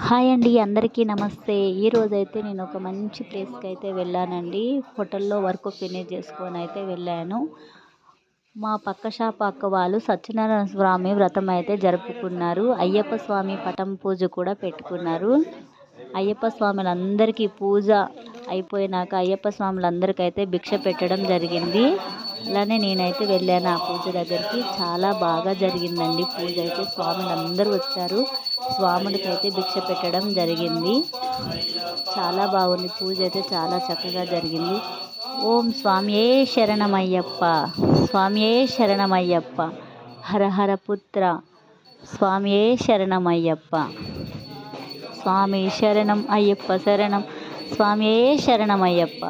Hi అండి, అందరికీ నమస్తే. ఈరోజైతే నేను ఒక మంచి ప్లేస్కి అయితే వెళ్ళానండి. హోటల్లో వర్క్ ఫినిష్ చేసుకొని అయితే వెళ్ళాను. మా పక్క షాప్ అక్క వాళ్ళు సత్యనారాయణ స్వామి వ్రతం అయితే జరుపుకున్నారు. అయ్యప్ప స్వామి పటం పూజ కూడా పెట్టుకున్నారు. అయ్యప్ప స్వాములందరికీ పూజ అయిపోయినాక అయ్యప్ప స్వాములందరికైతే భిక్ష పెట్టడం జరిగింది. అలానే నేనైతే వెళ్ళాను ఆ పూజ దగ్గరికి. చాలా బాగా జరిగిందండి పూజ అయితే. స్వాములందరూ వచ్చారు. స్వాముడికైతే భిక్ష పెట్టడం జరిగింది. చాలా బాగుంది పూజ అయితే, చాలా చక్కగా జరిగింది. ఓం స్వామియే శరణమయ్యప్ప, స్వామియే శరణమయ్యప్ప, హర హర పుత్ర, స్వామియే శరణమయ్యప్ప, స్వామి శరణం అయ్యప్ప శరణం, స్వామియే శరణమయ్యప్ప.